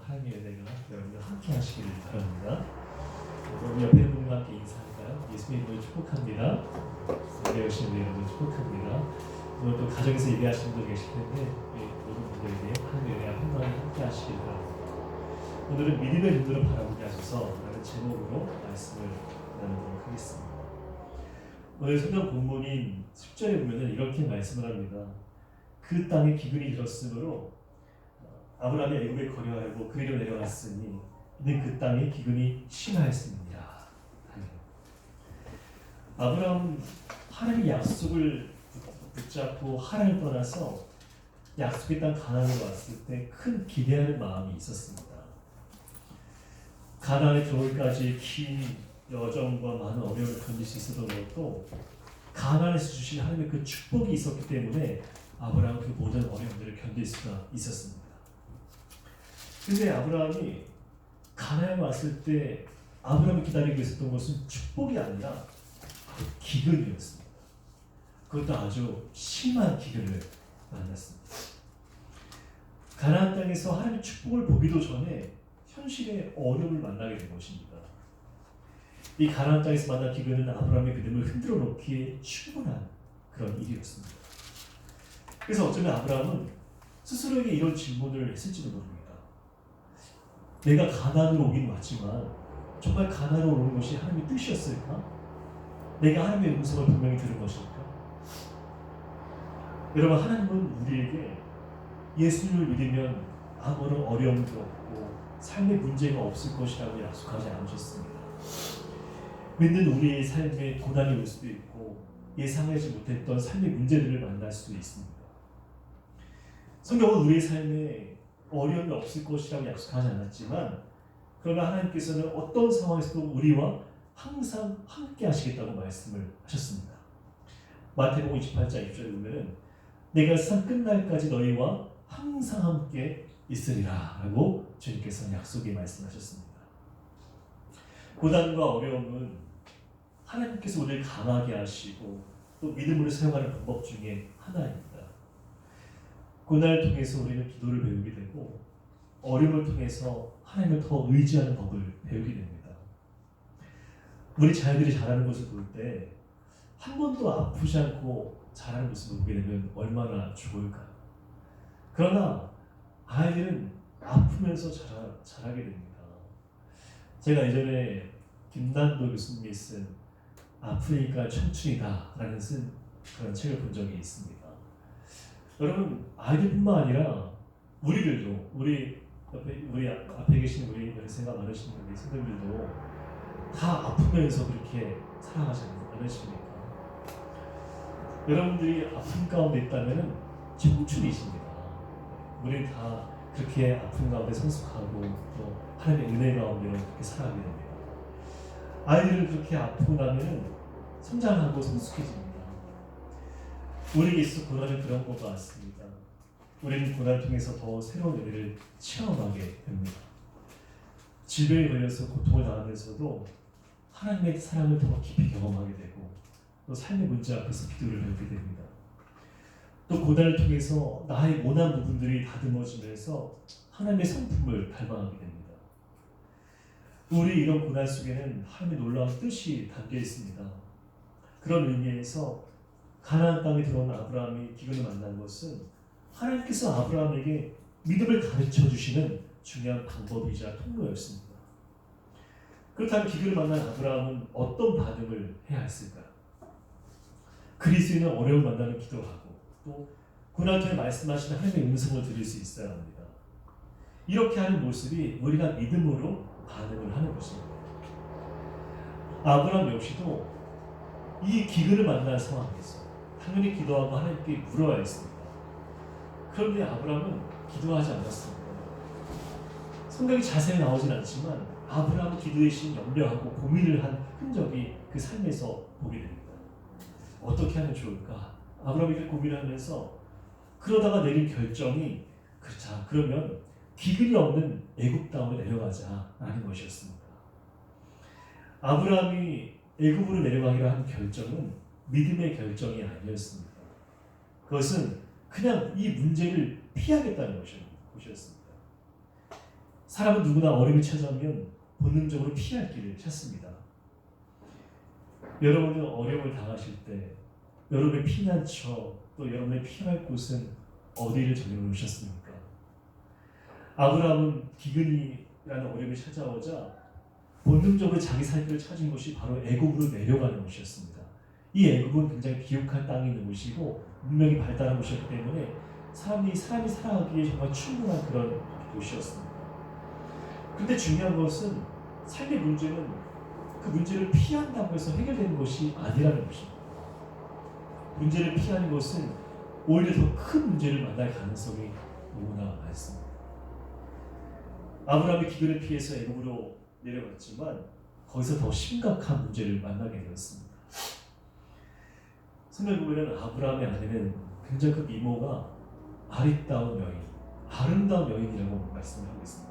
하나님의 은혜가 여러분과 함께 하시기를 바랍니다. 우리 옆에 있는 분과 함께 인사할까요? 예수님 이름으로 축복합니다. 예배하시는 우리 여러분 축복합니다. 오늘 또 가정에서 예배하시는 분들 계실 텐데 모든 분들에게 하나님의 은혜와 평강이 함께 하시기를 바랍니다. 오늘은 믿음의 눈으로 바라보게 하셔서 라는 제목으로 말씀을 나누도록 하겠습니다. 오늘 성경 본문인 10절에 보면 이렇게 말씀을 합니다. 그 땅에 기근이 들었으므로 아브라함이 애굽에 거류하려고 그리로 내려갔으니 이는 그 땅에 기근이 심하였습니다. 아브라함 하나님의 약속을 붙잡고 하나님을 떠나서 약속의 땅 가나안에 왔을 때 큰 기대하는 마음이 있었습니다. 가나안에 들어올까지 긴 여정과 많은 어려움을 견딜 수 있었던 것도 가나안에서 주신 하나님의 그 축복이 있었기 때문에 아브라함은 그 모든 어려움들을 견딜 수가 있었습니다. 근데 아브라함이 가나안에 왔을 때 아브라함이 기다리고 있었던 것은 축복이 아니라 기근이었습니다. 그것도 아주 심한 기근을 만났습니다. 가나안 땅에서 하나님의 축복을 보기도 전에 현실의 어려움을 만나게 된 것입니다. 이 가나안 땅에서 만난 기근은 아브라함의 믿음을 흔들어 놓기에 충분한 그런 일이었습니다. 그래서 어쩌면 아브라함은 스스로에게 이런 질문을 했을지도 모릅니다. 내가 가나안으로 오긴 왔지만 정말 가나안으로 오는 것이 하나님의 뜻이었을까? 내가 하나님의 음성을 분명히 들은 것일까? 여러분, 하나님은 우리에게 예수님을 믿으면 아무런 어려움도 없고 삶의 문제가 없을 것이라고 약속하지 않으셨습니다. 믿는 우리의 삶에 고난이 올 수도 있고 예상하지 못했던 삶의 문제들을 만날 수도 있습니다. 성경은 우리의 삶에 어려움이 없을 것이라고 약속하지 않았지만 그러나 하나님께서는 어떤 상황에서도 우리와 항상 함께 하시겠다고 말씀을 하셨습니다. 마태복음 28장 20절에 보면은 내가 세상 끝날까지 너희와 항상 함께 있으리라 라고 주님께서 약속의 말씀하셨습니다. 고난과 어려움은 하나님께서 우리를 강하게 하시고 또 믿음으로 사용하는 방법 중에 하나입니다. 고난을 통해서 우리는 기도를 배우게 되고 어려움을 통해서 하나님을 더 의지하는 법을 배우게 됩니다. 우리 자녀들이 자라는 것을 볼 때 한 번도 아프지 않고 자라는 모습을 보게 되면 얼마나 좋을까요? 그러나 아이들은 아프면서 자라게 됩니다. 제가 예전에 김난도 교수님이 쓴 아프니까 청춘이다 라는 그런 책을 본 적이 있습니다. 여러분, 아이들뿐만 아니라 우리들도 우리 앞에 계신 우리 연세가 많으신 우리 선생님들도 다 아프면서 그렇게 살아가지 않으십니까? 여러분들이 아픔 가운데 있다면 청춘이십니다. 우리 다 그렇게 아픔 가운데 성숙하고 또 하나님의 은혜 가운데 그렇게 살아가게 됩니다. 아이들은 그렇게 아프고 나면 성장하고 성숙해집니다. 우리에게 있어 고난은 그런 것 같습니다. 우리는 고난을 통해서 더 새로운 은혜를 체험하게 됩니다. 질병에 걸려서 고통을 당하면서도 하나님의 사랑을 더 깊이 경험하게 되고 또 삶의 문제 앞에서 기도를 배우게 됩니다. 또 고난을 통해서 나의 모난 부분들이 다듬어지면서 하나님의 성품을 닮아가게 됩니다. 우리 이런 고난 속에는 하나님의 놀라운 뜻이 담겨 있습니다. 그런 의미에서 가나안 땅에 들어온 아브라함이 기근을 만난 것은 하나님께서 아브라함에게 믿음을 가르쳐 주시는 중요한 방법이자 통로였습니다. 그렇다면 기근을 만난 아브라함은 어떤 반응을 해야 했을까요? 그리스도인은 어려움을 만나면 기도하고 또 고난 중에 말씀하시는 하나님의 음성을 들을 수 있어야 합니다. 이렇게 하는 모습이 우리가 믿음으로 반응을 하는 것입니다. 아브라함 역시도 이 기근을 만난 상황에서 당연히 기도하고 하나님께 물어야 했습니다. 그런데 아브라함은 기도하지 않았습니다. 성경이 자세히 나오진 않지만 아브라함은 기도의 신 염려하고 고민을 한 흔적이 그 삶에서 보게 됩니다. 어떻게 하면 좋을까? 아브라함이 이렇게 고민하면서 그러다가 내린 결정이 자, 그러면 기근이 없는 애굽 땅으로 내려가자라는 것이었습니다. 아브라함이 애굽으로 내려가기로 한 결정은 믿음의 결정이 아니었습니다. 그것은 그냥 이 문제를 피하겠다는 것이었습니다. 사람은 누구나 어려움이 찾아오면 본능적으로 피할 길을 찾습니다. 여러분은 어려움을 당하실 때 여러분의 피난처 또 여러분의 피할 곳은 어디를 정해놓으셨습니까? 아브라함은 기근이라는 어려움이 찾아오자 본능적으로 자기 살 길을 찾은 곳이 바로 애굽으로 내려가는 곳이었습니다. 이 애굽은 굉장히 비옥한 땅이 있는 곳이고 문명이 발달한 곳이었기 때문에 사람이 살아가기에 정말 충분한 그런 곳이었습니다. 그런데 중요한 것은 삶의 문제는 그 문제를 피한다고 해서 해결되는 것이 아니라는 것입니다. 문제를 피하는 것은 오히려 더 큰 문제를 만날 가능성이 너무나 많습니다. 아브라함이 기근을 피해서 애굽으로 내려갔지만 거기서 더 심각한 문제를 만나게 되었습니다. 성경에 보면 아브라함의 아내는 굉장히 그 미모가 아리따운 여인, 아름다운 여인이라고 말씀을 하고 있습니다.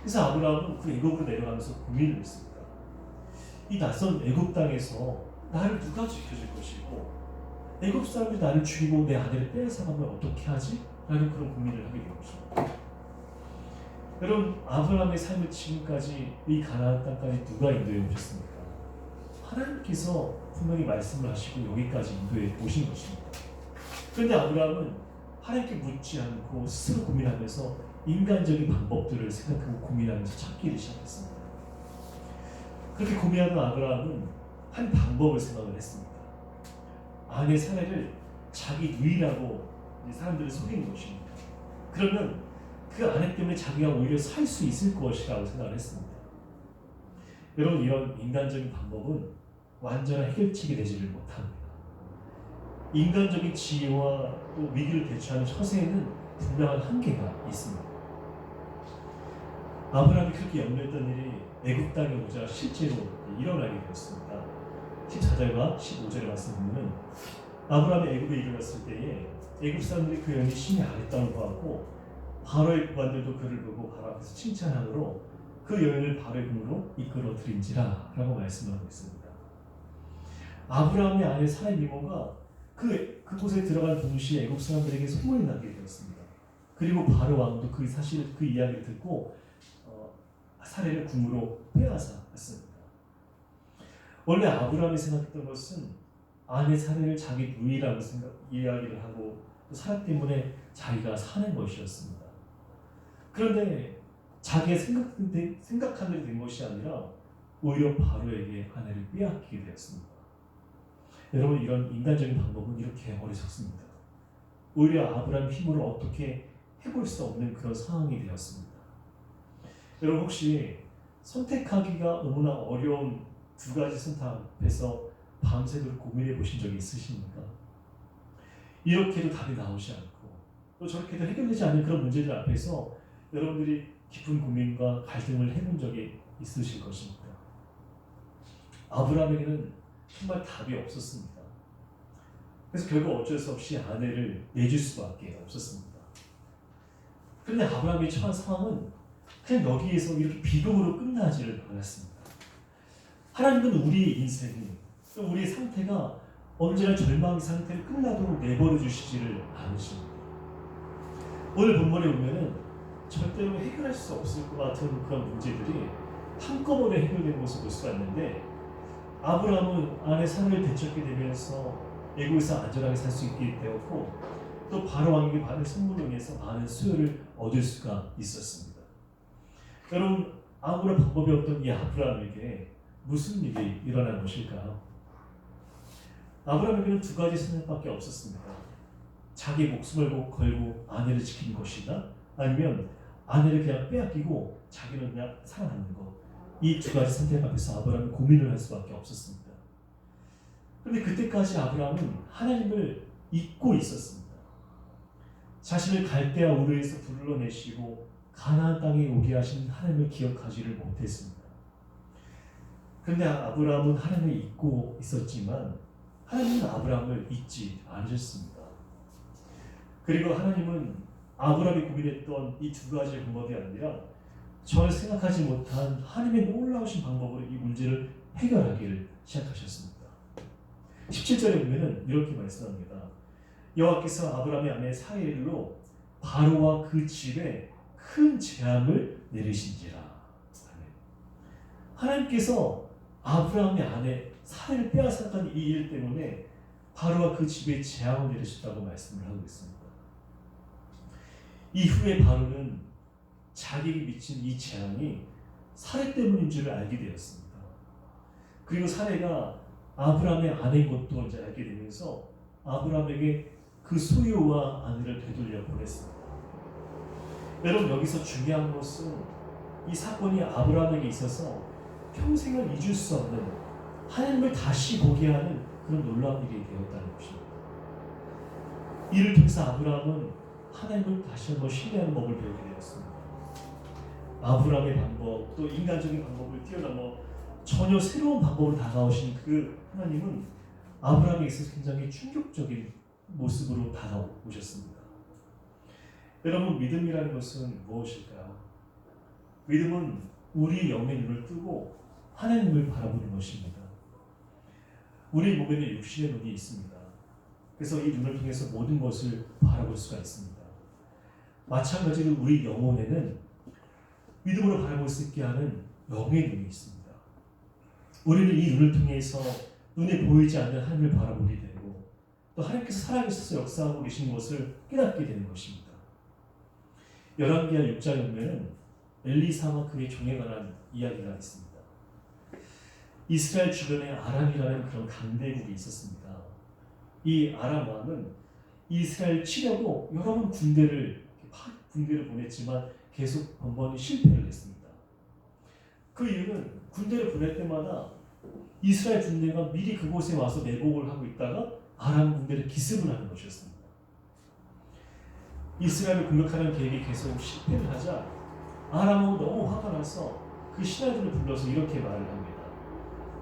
그래서 아브라함은 그 애굽으로 내려가면서 고민을 했습니다. 이 낯선 애굽 땅에서 나를 누가 지켜줄 것이고 애굽 사람들이 나를 죽이고 내 아내를 빼앗아가면 어떻게 하지? 라는 그런 고민을 하게 된 것입니다. 여러분, 아브라함의 삶을 지금까지 이 가나안 땅까지 누가 인도해 오셨습니까? 하나님께서 분명히 말씀을 하시고 여기까지 인도해 오신 것입니다. 그런데 아브라함은 하나님께 묻지 않고 스스로 고민하면서 인간적인 방법들을 생각하고 고민하면서 찾기를 시작했습니다. 그렇게 고민하는 아브라함은 한 방법을 생각을 했습니다. 아내 사례를 자기 누이라고 사람들을 속이는 것입니다. 그러면 그 아내 때문에 자기가 오히려 살 수 있을 것이라고 생각을 했습니다. 여러분, 이런 인간적인 방법은 완전한 해결책이 되지를 못합니다. 인간적인 지혜와 또 위기를 대처하는 처세에는 분명한 한계가 있습니다. 아브라함이 그렇게 염려했던 일이 애굽 땅에 오자 실제로 일어나게 되었습니다. 14절과 15절의 말씀을 아브라함이 애굽에 이르렀을 때에 애굽 사람들이 그 여인이 심히 아리따운 것 같고 바로의 부관들도 그를 보고 바로 앞에서 칭찬하므로 그 여인을 바로의 궁으로 이끌어 들인지라 라고 말씀하고 있습니다. 아브라함의 아내 사의 미모가 그곳에 들어간 동시에 애굽 사람들에게 소문이 나게 되었습니다. 그리고 바로 왕도 그 사실 그 이야기를 듣고 사례를 궁으로 빼앗아 갔습니다. 원래 아브라함이 생각했던 것은 아내 사례를 자기 누이라고 이야기를 하고 또 사람 때문에 자기가 사는 것이었습니다. 그런데 자기가 생각한 대로 된 것이 아니라 오히려 바로에게 아내를 빼앗기게 되었습니다. 여러분, 이런 인간적인 방법은 이렇게 어리석습니다. 오히려 아브라함 힘으로 어떻게 해볼 수 없는 그런 상황이 되었습니다. 여러분, 혹시 선택하기가 너무나 어려운 두 가지 선택 앞에서 밤새도록 고민해 보신 적이 있으십니까? 이렇게도 답이 나오지 않고 또 저렇게도 해결되지 않는 그런 문제들 앞에서 여러분들이 깊은 고민과 갈등을 해본 적이 있으실 것입니다. 아브라함에게는 정말 답이 없었습니다. 그래서 결국 어쩔 수 없이 아내를 내줄 수밖에 없었습니다. 그런데 아브라함이 처한 상황은 그냥 여기에서 이렇게 비극으로 끝나지를 않았습니다. 하나님은 우리의 인생이 또 우리의 상태가 언제나 절망의 상태를 끝나도록 내버려 주시지를 않으십니다. 오늘 본문에 보면은 절대로 해결할 수 없을 것 같은 그런 문제들이 한꺼번에 해결되는 것을 볼 수가 있는데 아브라함은 아내 사례를 되찾게 되면서 애굽에서 안전하게 살 수 있게 되었고 또 바로 왕에게 받은 선물로 인해서 많은 수요를 얻을 수가 있었습니다. 여러분, 아무런 방법이 없던 이 아브라함에게 무슨 일이 일어난 것일까요? 아브라함에게는 두 가지 선택밖에 없었습니다. 자기 목숨을 걸고 아내를 지키는 것이나 아니면 아내를 그냥 빼앗기고 자기는 그냥 살아남는 것. 이 두 가지 선택 앞에서 아브라함은 고민을 할 수밖에 없었습니다. 그런데 그때까지 아브라함은 하나님을 잊고 있었습니다. 자신을 갈대아 우르에서 불러내시고 가나안 땅에 오게 하신 하나님을 기억하지를 못했습니다. 그런데 아브라함은 하나님을 잊고 있었지만 하나님은 아브라함을 잊지 않으셨습니다. 그리고 하나님은 아브라함이 고민했던 이 두 가지 방법이 아니라 전혀 생각하지 못한 하나님의 놀라우신 방법으로 이 문제를 해결하기를 시작하셨습니다. 17절에 보면 이렇게 말씀합니다. 여호와께서 아브라함의 아내 사레로 바로와 그 집에 큰 재앙을 내리신지라. 아멘. 하나님께서 아브라함의 아내 사라를 빼앗아간 이 일 때문에 바로가 그 집에 재앙을 내리셨다고 말씀을 하고 있습니다. 이후에 바로는 자기에게 미친 이 재앙이 사례 때문인 줄을 알게 되었습니다. 그리고 사례가 아브라함의 아내인 것도 이제 알게 되면서 아브라함에게 그 소유와 아내를 되돌려 보냈습니다. 여러분, 여기서 중요한 것은 이 사건이 아브라함에게 있어서 평생을 잊을 수 없는, 하나님을 다시 보게 하는 그런 놀라운 일이 되었다는 것입니다. 이를 통해서 아브라함은 하나님을 다시 한번 신뢰하는 법을 배우게 되었습니다. 아브라함의 방법, 또 인간적인 방법을 뛰어넘어 전혀 새로운 방법으로 다가오신 그 하나님은 아브라함에 있어서 굉장히 충격적인 모습으로 다가오셨습니다. 여러분, 믿음이라는 것은 무엇일까요? 믿음은 우리의 영의 눈을 뜨고 하나님을 바라보는 것입니다. 우리 몸에는 육신의 눈이 있습니다. 그래서 이 눈을 통해서 모든 것을 바라볼 수가 있습니다. 마찬가지로 우리 영혼에는 믿음으로 바라볼 수 있게 하는 영의 눈이 있습니다. 우리는 이 눈을 통해서 눈에 보이지 않는 하나님을 바라보게 되고, 또 하나님께서 살아계셔서 역사하고 계신 것을 깨닫게 되는 것입니다. 열왕기하 6장에 보면 엘리사와 그의 종에 관한 이야기가 있습니다. 이스라엘 주변에 아람이라는 그런 강대국이 있었습니다. 이 아람 왕은 이스라엘 치려고 여러 번 군대를 보냈지만 계속 번번이 실패를 했습니다. 그 이유는 군대를 보낼 때마다 이스라엘 군대가 미리 그곳에 와서 매복을 하고 있다가 아람 군대를 기습을 하는 것이었습니다. 이스라엘을 공격하는 계획이 계속 실패를 하자 아람은 너무 화가 나서 그 신하들을 불러서 이렇게 말을 합니다.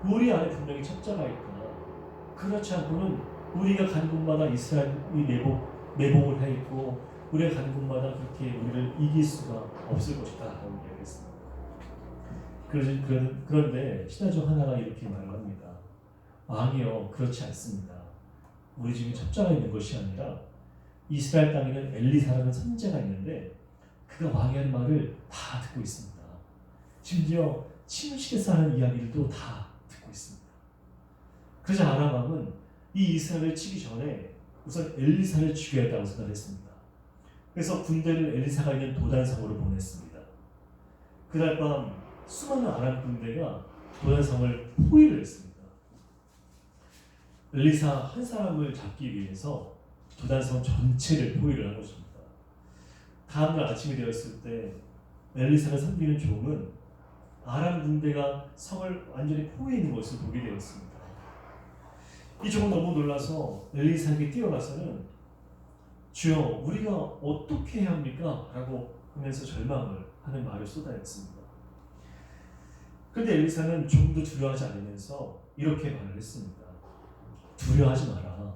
우리 안에 분명히 첩자가 있다. 그렇지 않고는 우리가 간 곳마다 이스라엘이 매복을 해 있고 우리가 간 곳마다 그렇게 우리를 이길 수가 없을 것이다 라고 이야기했습니다. 그런데 신하 중 하나가 이렇게 말을 합니다. 왕이여, 그렇지 않습니다. 우리 중에 첩자가 있는 것이 아니라 이스라엘 땅에는 엘리사라는 선지자가 있는데 그가 왕이 하는 말을 다 듣고 있습니다. 심지어 침실에서 하는 이야기들도 다 듣고 있습니다. 그러자 아람 왕은 이 이스라엘을 치기 전에 우선 엘리사를 죽여야겠다고 생각했습니다. 그래서 군대를 엘리사가 있는 도단성으로 보냈습니다. 그날 밤 수많은 아람 군대가 도단성을 포위를 했습니다. 엘리사 한 사람을 잡기 위해서 도단성 전체를 포위를 한 것입니다. 다음날 아침이 되었을 때 엘리사를 섬기는 종은 아람 군대가 성을 완전히 포위해 있는 것을 보게 되었습니다. 이 종은 너무 놀라서 엘리사에게 뛰어가서는 주여, 우리가 어떻게 해야 합니까? 라고 하면서 절망을 하는 말을 쏟아냈습니다. 그런데 엘리사는 좀 더 두려워하지 않으면서 이렇게 말을 했습니다. 두려워하지 마라.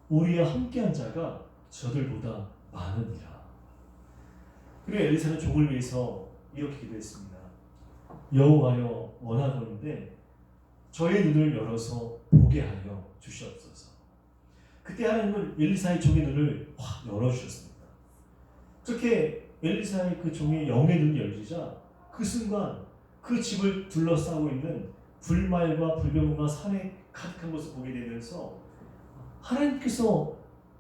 우리와 함께한 자가 저들보다 많으니라. 그리고 엘리사는 종을 위해서 이렇게 기도했습니다. 여호와여, 원하건대 저의 눈을 열어서 보게 하여 주시옵소서. 그때 하나님은 엘리사의 종의 눈을 확 열어주셨습니다. 그렇게 엘리사의 그 종의 영의 눈이 열리자 그 순간 그 집을 둘러싸고 있는 불말과 불병과 산에 가득한 것을 보게 되면서 하나님께서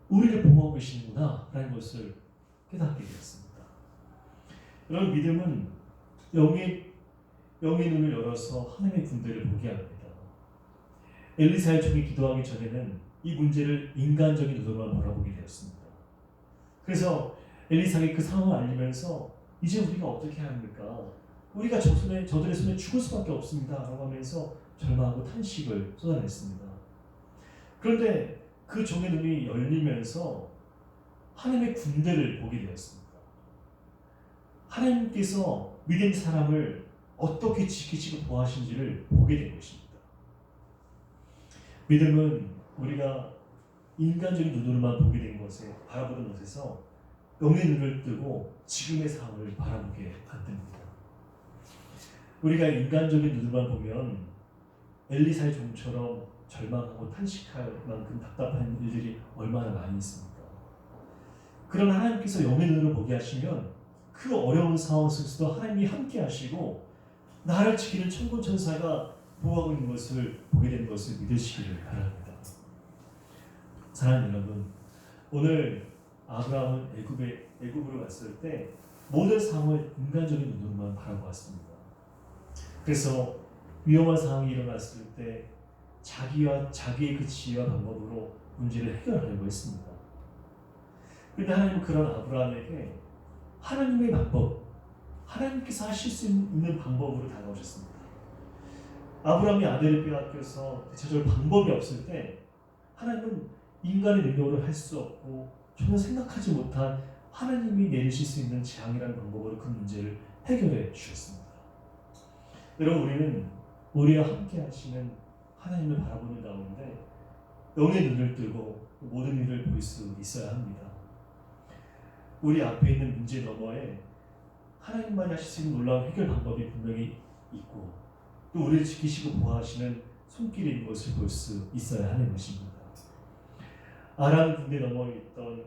우리를 보호하고 계시는구나 라는 것을 깨닫게 되었습니다. 여러분, 믿음은 영의 눈을 열어서 하나님의 군대를 보게 합니다. 엘리사의 종이 기도하기 전에는 이 문제를 인간적인 눈으로만 바라보게 되었습니다. 그래서 엘리사에게 그 상황을 알리면서 이제 우리가 어떻게 해야 합니까? 우리가 저들의 손에 죽을 수밖에 없습니다 라고 하면서 절망하고 탄식을 쏟아냈습니다. 그런데 그 종의 눈이 열리면서 하나님의 군대를 보게 되었습니다. 하나님께서 믿은 사람을 어떻게 지키시고 보호하신지를 보게 된 것입니다. 믿음은 우리가 인간적인 눈으로만 보게 된 것에 바라보는 것에서 영의 눈을 뜨고 지금의 상황을 바라보게 만듭니다. 우리가 인간적인 눈으로만 보면 엘리사의 종처럼 절망하고 탄식할 만큼 답답한 일들이 얼마나 많이 있습니까? 그러나 하나님께서 영의 눈으로 보게 하시면 그 어려운 상황 속에서도 하나님이 함께 하시고 나를 지키는 천군 천사가 보호하고 있는 것을 보게 되는 것을 믿으시기를 바랍니다. 사랑하는 여러분, 오늘 아브라함은 애굽으로 갔을 때 모든 상황을 인간적인 눈으로만 바라보았습니다. 그래서 위험한 상황이 일어났을 때 자기의 그 지혜와 방법으로 문제를 해결하려고 했습니다. 그런데 하나님은 그런 아브라함에게 하나님의 방법, 하나님께서 하실 수 있는 방법으로 다가오셨습니다. 아브라함이 아들을 빼앗겨서 대체적으로 방법이 없을 때 하나님은 인간의 능력으로 할 수 없고 전혀 생각하지 못한 하나님이 내리실 수 있는 재앙이라는 방법으로 그 문제를 해결해 주셨습니다. 여러분, 우리는 우리와 함께 하시는 하나님을 바라보는 가운데 영의 눈을 뜨고 모든 일을 볼 수 있어야 합니다. 우리 앞에 있는 문제 너머에 하나님만이 하실 수 있는 놀라운 해결 방법이 분명히 있고 또 우리를 지키시고 보호하시는 손길이 있는 것을 볼 수 있어야 하는 것입니다. 아람 군대 너머에 있던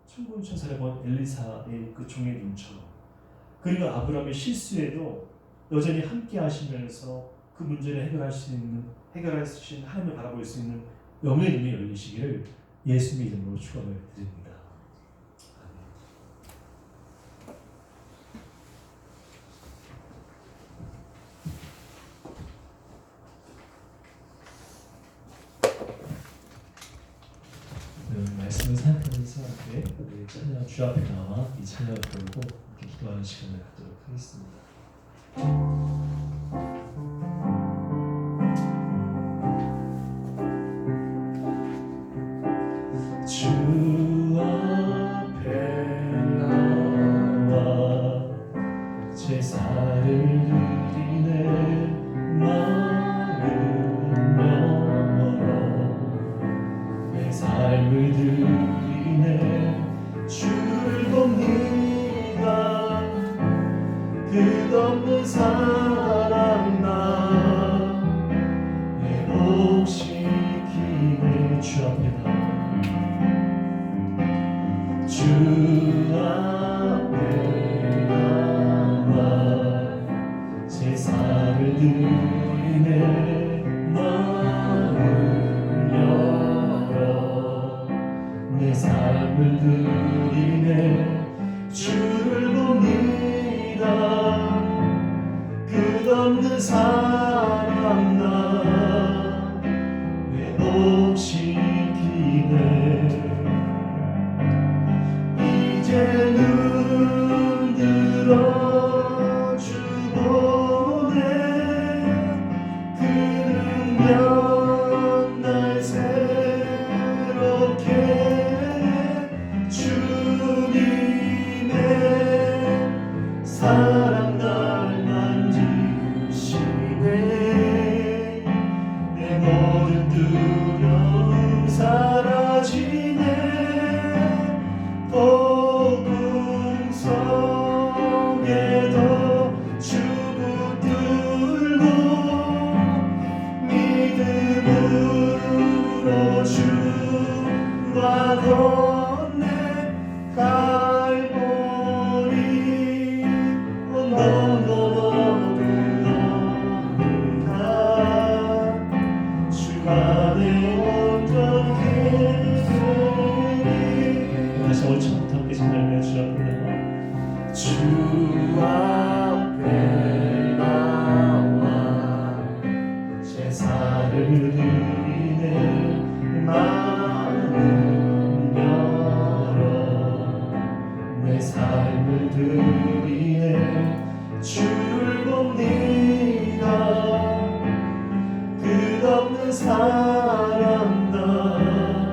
천군 천사를 본 엘리사의 그 종의 눈처럼, 그리고 아브라함의 실수에도 여전히 함께 하시면서 그 문제를 해결할 수 있는 하나님을 바라볼 수 있는 영의 눈이 열리시기를 예수님의 이름으로 축원을 드립니다. 말씀을 생각하면서 함께 우리 찬양 주 앞에 나와 이 찬양을 부르고 이렇게 기도하는 시간을 갖도록 하겠습니다. 주 앞에 나와 제사를 드리네 마음 열어 내 삶을 드리네 주를 돕니다. 끝없는 사랑 나의 목 지키네 주 앞에 주 앞에 나와 제사를 드리네 마음 열어 내 삶을 드리네 주를 봅니다. 끝없는 사랑 나의 목 지키네 이제 눈 들어 주 보네 그 능력 날 새롭게 주님의 사랑 날 만지시네 내 모든 두려움 사라지네 복음 속에도 주 붙들고 믿음으로 주와 건네 갈보리 너무나 주가 내 온전히 다시 오늘 처음부터 함께 찬양해 주셨습니다. 주 앞에 나와 제사를 드리네 마음 열어 내 삶을 드리네 주를 봅니다. 끝없는 사랑 나의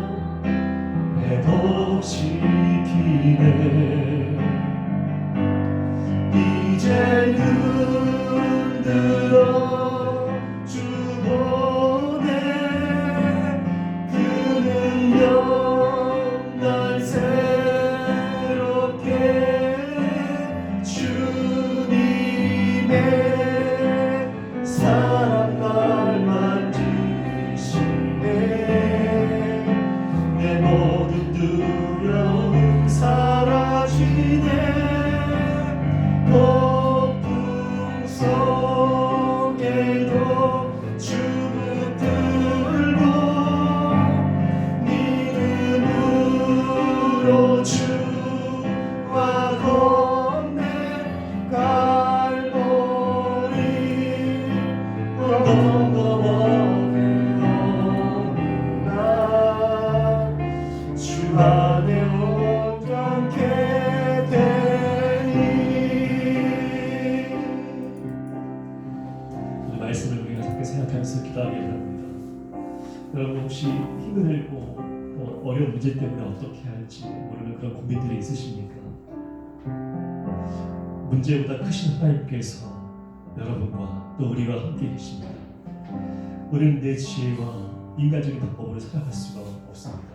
복 지키네 이제 눈 들어 주 보네 그 능력 날 새롭게 주님의 사랑 날 만지시네 내 모든 두려움 사라지네 기도하기 원합니다. 여러분 혹시 힘을 잃고 어려운 문제 때문에 어떻게 할지 모르는 그런 고민들이 있으십니까? 문제보다 크신 하나님께서 여러분과 또 우리와 함께 계십니다. 우리는 내 지혜와 인간적인 방법으로 살아갈 수가 없습니다.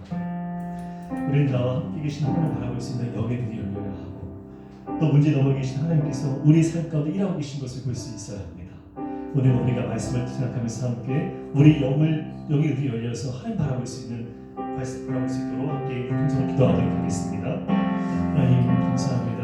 우리는 나와 함께 계신 하나님을 바라볼 수 있는 영의 눈이 열려야 하고 또 문제 넘어 계신 하나님께서 우리 삶 가운데 일하고 계신 것을 볼 수 있어야 합니다. 오늘 우리가 말씀을 생각하면서 함께 우리 영의 눈이 열려서 하나님 바라볼 수 있는 말씀 바라볼 수 있도록 함께 함성으로 기도하도록 하겠습니다. 하나님 감사합니다.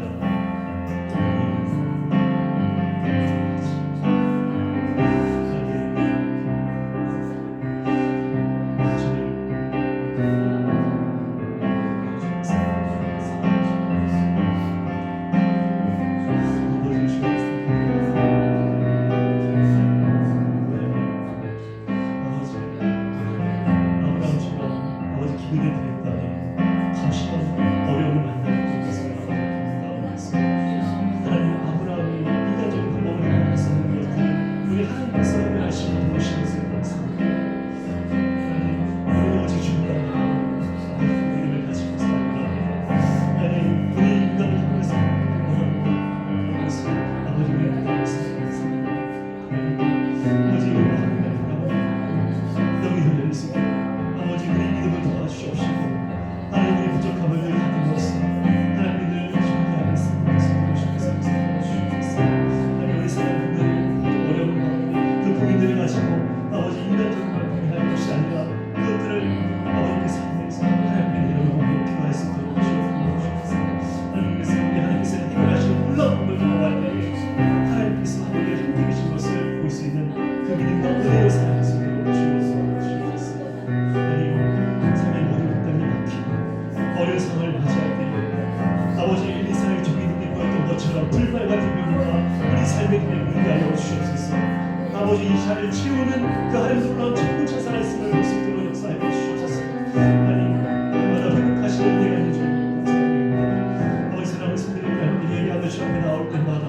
아버지 이 자리를 채우는 그 하나님 놀라운 천군 천사가 있음을 볼 수 있도록 역사해 주시옵소서. 하나님 날마다 회복하시는 은혜가 있는 줄 감사합니다. 아버지 사랑하는 성도님들 하나님 예배하며 주 앞에 나올 때마다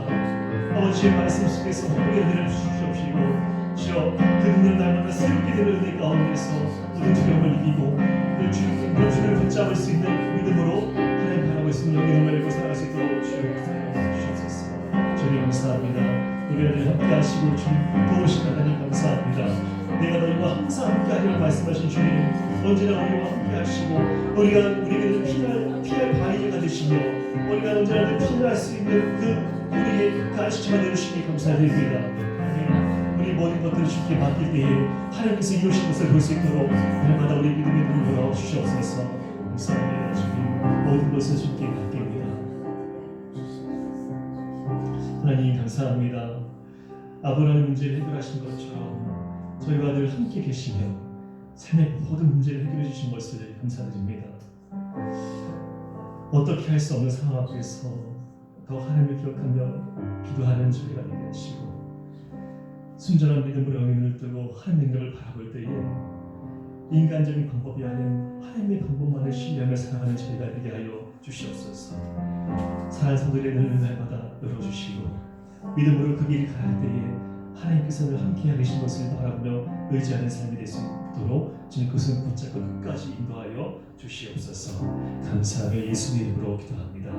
아버지의 말씀 속에서 회복의 은혜를 주시옵시고 주여 그 눈을 날마다 새롭게 되는 은혜 가운데서 모든 두려움을 이기고 그 주를 붙잡을 수 있는 믿음으로 하나님 바라고 있으면 영의 눈을 열고 살아갈 수 있도록 주시옵소서. 주님 감사합니다. 우리를 함께 하시고 주님 도우신 하나님 감사합니다. 내가 너희와 항상 함께 하리라 말씀하신 주님 언제나 우리와 함께 하시고 우리에게는 피할 바위가 되시며 우리가 언제나 피할 수 있는 그 우리의 그 안식처가 되시니 감사드립니다. 하나님 우리 모든 것들을 주께 맡길 때에 하나님께서 이루신 것을 볼 수 있도록 날마다 우리 믿음의 눈을 열어 주시옵소서. 감사합니다. 주님 모든 것을 주께 맡깁니다. 하나님 감사합니다. 아브라함의 문제를 해결하신 것처럼 저희와 늘 함께 계시며 삶의 모든 문제를 해결해 주신 것을 감사드립니다. 어떻게 할 수 없는 상황 앞에서 더 하나님을 기억하며 기도하는 저희가 되게 하시고 순전한 믿음으로 영의 눈을 뜨고 하나님의 능력을 바라볼 때에 인간적인 방법이 아닌 하나님의 방법만을 신뢰하며 살아가는 저희가 되게 하여 주시옵소서. 사랑하는 성도들의 눈을 날마다 열어주시고 믿음으로 그 길을 가야 때에 하나님께서는 함께 계신 것을 바라보며 의지하는 삶이 될 수 있도록 주님 그것을 붙잡고 끝까지 인도하여 주시옵소서. 감사하며 예수님의 이름으로 기도합니다.